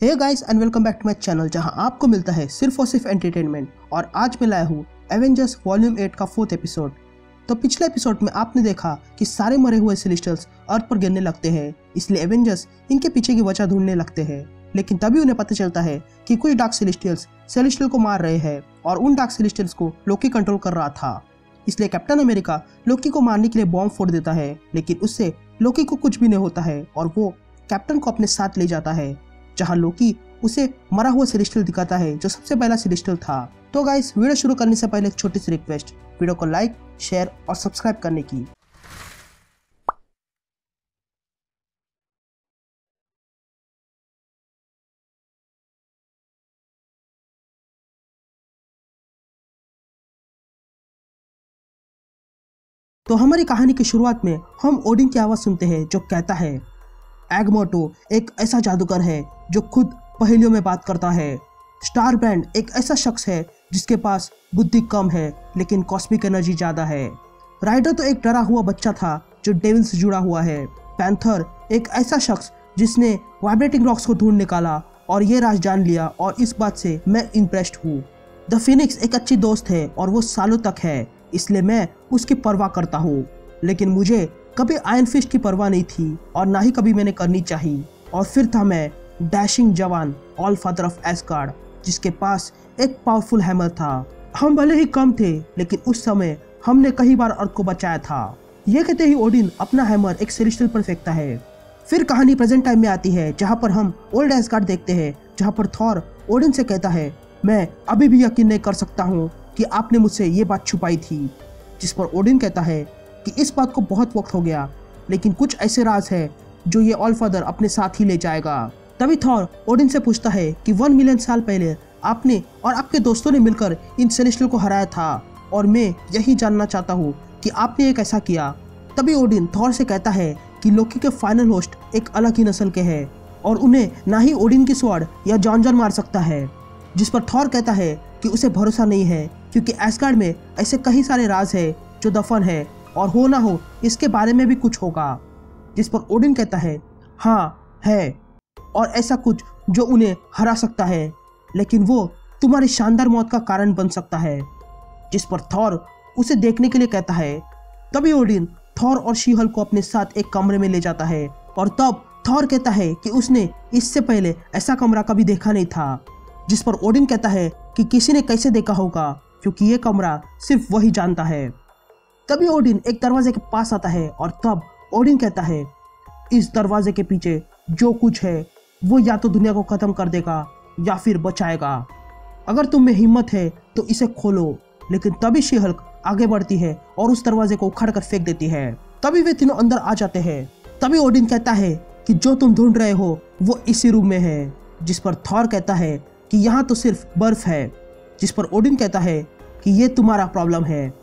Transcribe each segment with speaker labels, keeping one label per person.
Speaker 1: Hey guys and welcome back to my channel जहां आपको मिलता है सिर्फ और सिर्फ एंटरटेनमेंट। और आज मैं लाया हूँ एवेंजर्स वॉल्यूम 8 का 4th एपिसोड। तो पिछले एपिसोड में आपने देखा कि सारे मरे हुए सेलेस्टियल्स अर्थ पर गिरने लगते हैं, इसलिए एवेंजर्स इनके पीछे की वजह ढूंढने लगते हैं। लेकिन तभी उन्हें पता चलता है कि कुछ डार्क सेलेस्टियल को मार रहे हैं और उन डार्क सेलेस्टियल्स को लोकी कंट्रोल कर रहा था। इसलिए कैप्टन अमेरिका लोकी को मारने के लिए बॉम्ब फोड़ देता है, लेकिन उससे लोकी को कुछ भी नहीं होता है और वो कैप्टन को अपने साथ ले जाता है, जहां लोकी उसे मरा हुआ सेलेस्टियल दिखाता है जो सबसे पहला सेलेस्टियल था। तो गाइस, वीडियो शुरू करने से पहले एक छोटी सी रिक्वेस्ट, वीडियो को लाइक, शेयर और सब्सक्राइब करने की। तो हमारी कहानी की शुरुआत में हम ओडिन की आवाज सुनते हैं जो कहता है, एगमोटो एक ऐसा जादूगर है जो खुद पहेलियों में बात करता है। स्टार ब्रांड एक ऐसा शख्स है जिसके पास बुद्धि कम है लेकिन कॉस्मिक एनर्जी ज्यादा है। राइडर तो एक डरा हुआ बच्चा था जो डेविल से जुड़ा हुआ है। पैंथर एक ऐसा शख्स जिसने वाइब्रेटिंग रॉक्स को ढूंढ निकाला और ये राज जान लिया और इस बात से मैं इम्प्रेस्ड हूँ। द फिनिक्स एक अच्छी दोस्त है और वो सालों तक है, इसलिए मैं उसकी परवाह करता हूँ। लेकिन मुझे कभी आयरन फिस्ट की परवाह नहीं थी और ना ही कभी मैंने करनी चाहिए। और फिर था मैं डैशिंग जवान ऑल फादर ऑफ एस्गार्ड, जिसके पास एक पावरफुल हैमर था। हम भले ही कम थे लेकिन उस समय हमने कई बार अर्थ को बचाया था। ये कहते ही ओडिन अपना हैमर एक सेलेस्टियल पर फेंकता है। फिर कहानी प्रेजेंट टाइम में आती है जहाँ पर हम ओल्ड एस्गार्ड देखते हैं, जहाँ पर थॉर ओडिन से कहता है, मैं अभी भी यकीन नहीं कर सकता हूँ कि आपने मुझसे ये बात छुपाई थी। जिस पर ओडिन कहता है कि इस बात को बहुत वक्त हो गया, लेकिन कुछ ऐसे राज है जो ये ऑल फादर अपने साथ ही ले जाएगा। तभी थॉर ओडिन से पूछता है कि 1 मिलियन साल पहले आपने और आपके दोस्तों ने मिलकर इन सेलेस्टियल को हराया था और मैं यही जानना चाहता हूँ कि आपने ये कैसा किया। तभी ओडिन थॉर से कहता है कि लोकी के फाइनल होस्ट एक अलग ही नस्ल के हैं और उन्हें ना ही ओडिन की स्वॉर्ड या जॉन मार सकता है। जिस पर थॉर कहता है कि उसे भरोसा नहीं है क्योंकि एस्गार्ड में ऐसे कई सारे राज है जो दफन है और हो ना हो इसके बारे में भी कुछ होगा। जिस पर ओडिन कहता है, हाँ है, और ऐसा कुछ जो उन्हें हरा सकता है, लेकिन वो तुम्हारी शानदार मौत का कारण बन सकता है। जिस पर थॉर उसे देखने के लिए कहता है। तभी ओडिन थॉर और शी-हल्क को अपने साथ एक कमरे में ले जाता है और तब थॉर कहता है कि उसने इससे पहले ऐसा कमरा कभी देखा नहीं था। जिस पर ओडिन कहता है कि किसी ने कैसे देखा होगा क्योंकि ये कमरा सिर्फ वही जानता है। तभी ओडिन एक दरवाजे के पास आता है और तब ओडिन कहता है, इस दरवाजे के पीछे जो कुछ है वो या तो दुनिया को खत्म कर देगा या फिर बचाएगा। अगर तुम में हिम्मत है तो इसे खोलो। लेकिन तभी शी-हल्क आगे बढ़ती है और उस दरवाजे को उखाड़ कर फेंक देती है। तभी वे तीनों अंदर आ जाते हैं। तभी ओडिन कहता है कि जो तुम ढूंढ रहे हो वो इसी रूम में है। जिस पर थॉर कहता है कि यहाँ तो सिर्फ बर्फ है। जिस पर ओडिन कहता है कि ये तुम्हारा प्रॉब्लम है।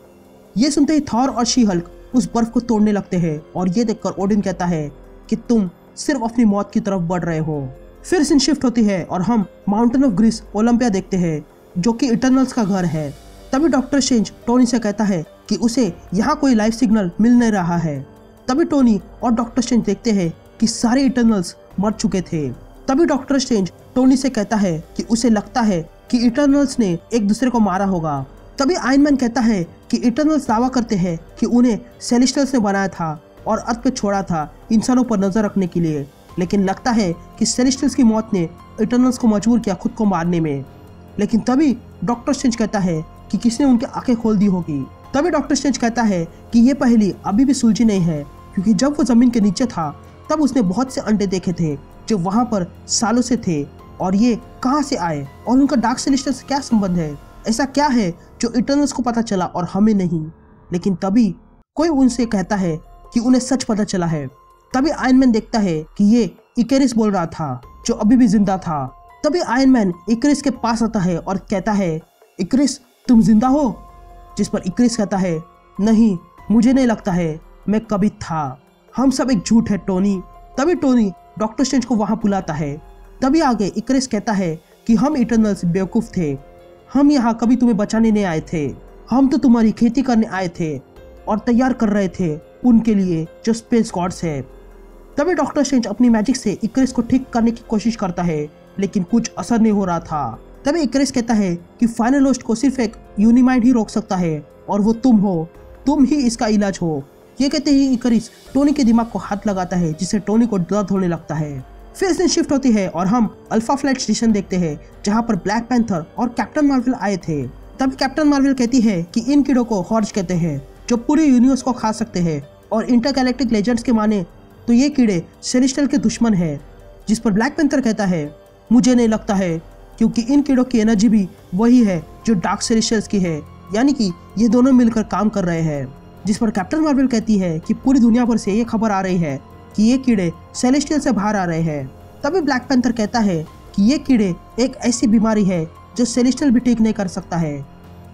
Speaker 1: ये सुनते ही थॉर और शी-हल्क उस बर्फ को तोड़ने लगते हैं और ये देखकर ओडिन कहता है कि तुम सिर्फ अपनी मौत की तरफ बढ़ रहे हो। फिर सीन शिफ्ट होती है और हम माउंटेन ऑफ ग्रीस ओलंपिया देखते हैं जो कि इटर्नल्स का घर है। तभी डॉक्टर स्ट्रेंज टोनी से कहता है कि उसे यहाँ कोई लाइफ सिग्नल मिल नहीं रहा है। तभी टोनी और डॉक्टर स्ट्रेंज देखते हैं कि सारे इटर्नल्स मर चुके थे। तभी डॉक्टर स्ट्रेंज टोनी से कहता है कि उसे लगता है कि इटर्नल्स ने एक दूसरे को मारा होगा। तभी आयरन मैन कहता है कि इटर्नल्स दावा करते हैं कि उन्हें सेलेस्टियल्स ने बनाया था और अर्थ पे छोड़ा था इंसानों पर नजर रखने के लिए, लेकिन लगता है कि सेलेस्टियल्स की मौत ने इटर्नल्स को मजबूर किया खुद को मारने में। लेकिन तभी डॉक्टर स्ट्रेंज कहता है कि किसी ने उनकी आंखें खोल दी होगी। तभी डॉक्टर स्ट्रेंज कहता है कि ये पहेली अभी भी सुलझी नहीं है क्योंकि जब वो जमीन के नीचे था तब उसने बहुत से अंडे देखे थे जो वहां पर सालों से थे और ये कहां से आए और उनका डार्क सेलेस्टियल से क्या संबंध है। ऐसा क्या है जो इटर्नल्स को पता चला और हमें नहीं। लेकिन तभी कोई उनसे कहता है कि उन्हें सच पता चला है। तभी आयरन मैन देखता है कि ये इकेरिस बोल रहा था जो अभी भी जिंदा था। तभी आयरन मैन इकेरिस के पास आता है और कहता है, इकेरिस तुम जिंदा हो। जिस पर इकेरिस कहता है, नहीं मुझे नहीं लगता है, मैं कभी था, हम सब एक झूठ है टोनी। तभी टोनी डॉक्टर स्ट्रेंज को वहां बुलाता है। तभी आगे इकेरिस कहता है कि हम इटर्नल्स बेवकूफ थे, हम यहाँ कभी तुम्हें बचाने नहीं आए थे, हम तो तुम्हारी खेती करने आए थे और तैयार कर रहे थे उनके लिए जो स्पेस गॉड्स है। तभी डॉक्टर स्ट्रेंज अपनी मैजिक से इकेरिस को ठीक करने की कोशिश करता है लेकिन कुछ असर नहीं हो रहा था। तभी इकरिस कहता है कि फाइनल होस्ट को सिर्फ एक यूनिमाइंड ही रोक सकता है और वो तुम हो, तुम ही इसका इलाज हो। ये कहते ही इकरिस टोनी के दिमाग को हाथ लगाता है, जिससे टोनी को दर्द होने लगता है। फिर सीन शिफ्ट होती है और हम अल्फा फ्लाइट स्टेशन देखते हैं, जहाँ पर ब्लैक पैंथर और कैप्टन मार्वल आए थे। तभी कैप्टन मार्वल कहती है कि इन कीड़ों को हॉर्ज कहते हैं, जो पूरी यूनिवर्स को खा सकते हैं, और इंटरगैलेक्टिक लेजेंड्स के माने तो ये कीड़े सेलेस्टियल के दुश्मन है। जिस पर ब्लैक पैंथर कहता है, मुझे नहीं लगता है, क्योंकि इन कीड़ों की एनर्जी भी वही है जो डार्क सेलेस्टियल्स की है, यानी कि ये दोनों मिलकर काम कर रहे हैं। जिस पर कैप्टन मार्वल कहती है कि पूरी दुनिया भर से ये खबर आ रही है कि ये कीड़े सेलेस्टियल से बाहर आ रहे हैं। तभी ब्लैक पैंथर कहता है कि ये कीड़े एक ऐसी बीमारी है जो सेलेस्टियल भी ठीक नहीं कर सकता है,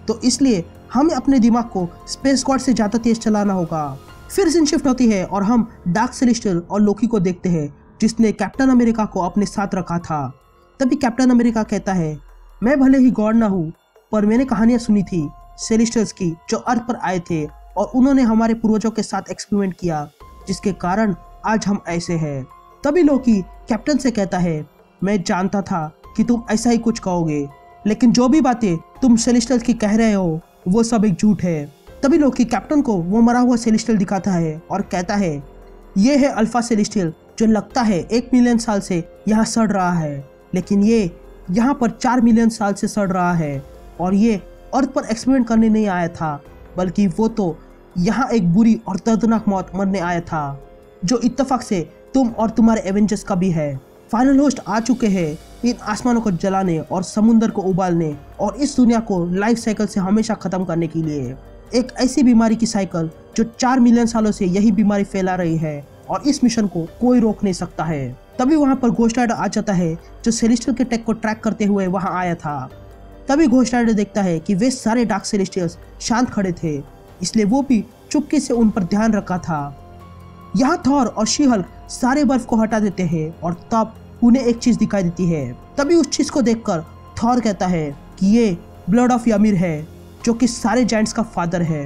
Speaker 1: तो इसलिए हमें अपने दिमाग को स्पेस गॉड से ज़्यादा तेज चलाना होगा। फिर सीन शिफ्ट होती है और हम डार्क सेलेस्टियल और लोकी को देखते हैं, जिसने कैप्टन अमेरिका को अपने साथ रखा था। तभी कैप्टन अमेरिका कहता है, मैं भले ही गॉड ना हूँ, पर मैंने कहानियाँ सुनी थी सेलेस्टियल्स की जो अर्थ पर आए थे और उन्होंने हमारे पूर्वजों के साथ एक्सपेरिमेंट किया, जिसके कारण आज हम ऐसे हैं। तभी लोकी कैप्टन से कहता है, मैं जानता था कि तुम ऐसा ही कुछ कहोगे, लेकिन जो भी बातें तुम सेलेस्टियल्स की कह रहे हो वो सब एक झूठ है। तभी लोकी कैप्टन को वो मरा हुआ सेलेस्टियल दिखाता है और कहता है, ये है अल्फा सेलेस्टियल जो लगता है 1 मिलियन साल से यहाँ सड़ रहा है, लेकिन ये यहाँ पर 4 मिलियन साल से सड़ रहा है, और ये अर्थ पर एक्सपेरिमेंट करने नहीं आया था, बल्कि वो तो यहाँ एक बुरी और दर्दनाक मौत मरने आया था, जो इत्तेफाक से तुम और तुम्हारे एवेंजर्स का भी है। फाइनल होस्ट आ चुके हैं इन आसमानों को जलाने और समुंदर को उबालने और इस दुनिया को लाइफ साइकिल से हमेशा खत्म करने के लिए। एक ऐसी बीमारी की साइकिल जो 4 मिलियन सालों से यही बीमारी फैला रही है, और इस मिशन को कोई रोक नहीं सकता है। तभी वहाँ पर घोस्ट राइडर आ जाता है, जो सेलेस्टियल के टेक को ट्रैक करते हुए वहाँ आया था। तभी घोस्ट राइडर देखता है कि वे सारे डार्क सेलेस्टियल्स शांत खड़े थे, इसलिए वो भी चुपके से उन पर ध्यान रखा था। यहाँ थॉर और शी हल्क सारे बर्फ को हटा देते हैं और तब उन्हें एक चीज दिखाई देती है। तभी उस चीज को देखकर थॉर कहता है कि ये ब्लड ऑफ ymir है, जो कि सारे जायंट्स का फादर है।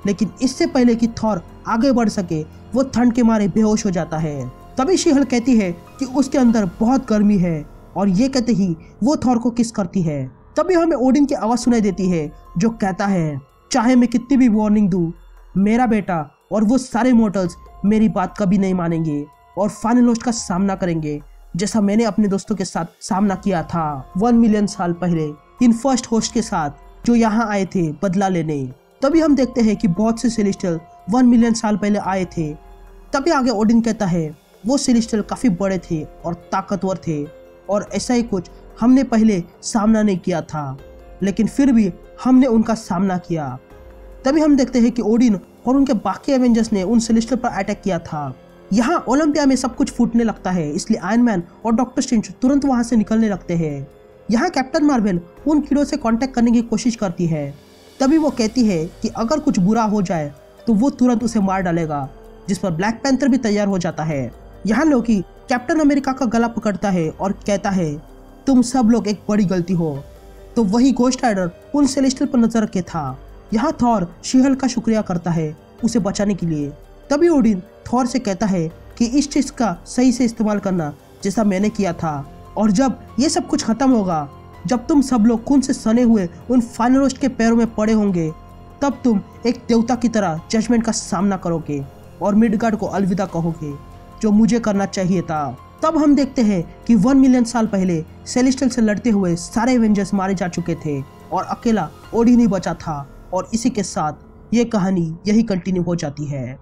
Speaker 1: लेकिन इससे पहले कि थॉर आगे बढ़ सके, वो ठंड के मारे बेहोश हो जाता है। तभी शी हल्क कहती है कि उसके अंदर बहुत गर्मी है, और ये कहते ही वो थॉर को किस करती है। तभी हमें ओडिन की आवाज सुनाई देती है, जो कहता है, चाहे मैं कितनी भी वार्निंग दूं, मेरा बेटा और वो सारे मोर्टल्स मेरी बात कभी नहीं मानेंगे और फाइनल होस्ट का सामना करेंगे, जैसा मैंने अपने दोस्तों के साथ सामना किया था 1 मिलियन साल पहले इन फर्स्ट होस्ट के साथ, जो यहाँ आए थे बदला लेने। तभी हम देखते हैं कि बहुत से सेलेस्टियल 1 मिलियन साल पहले आए थे। तभी आगे ओडिन कहता है, वो सेलेस्टियल काफ़ी बड़े थे और ताकतवर थे, और ऐसा ही कुछ हमने पहले सामना नहीं किया था, लेकिन फिर भी हमने उनका सामना किया। तभी हम देखते हैं कि ओडिन और उनके बाकी एवेंजर्स ने उन सेलेस्टियल पर अटैक किया था। यहाँ ओलंपिया में सब कुछ फूटने लगता है, इसलिए आयरन मैन और डॉक्टर स्ट्रेंज तुरंत वहाँ से निकलने लगते हैं। यहाँ कैप्टन मार्वल उन कीड़ों से कांटेक्ट करने की कोशिश करती है। तभी वो कहती है कि अगर कुछ बुरा हो जाए तो वो तुरंत उसे मार डालेगा, जिस पर ब्लैक पैंथर भी तैयार हो जाता है। यहाँ लोकी कैप्टन अमेरिका का गला पकड़ता है और कहता है, तुम सब लोग एक बड़ी गलती हो। तो वही घोस्ट राइडर उन सेलेस्टियल पर नजर रखे था। यहाँ थॉर शी हल्क का शुक्रिया करता है उसे बचाने के लिए। तभी ओडिन थॉर से कहता है कि इस चीज का सही से इस्तेमाल करना, जैसा मैंने किया था, और जब ये सब कुछ खत्म होगा, जब तुम सब लोग खून से सने हुए उन फाइनल होस्ट के पैरों में पड़े होंगे, तब तुम एक देवता की तरह जजमेंट का सामना करोगे और मिडगार्ड को अलविदा कहोगे, जो मुझे करना चाहिए था। तब हम देखते हैं कि 1 मिलियन साल पहले सेलेस्टियल से लड़ते हुए सारे एवेंजर्स मारे जा चुके थे और अकेला ओडिन ही बचा था, और इसी के साथ ये कहानी यही कंटिन्यू हो जाती है।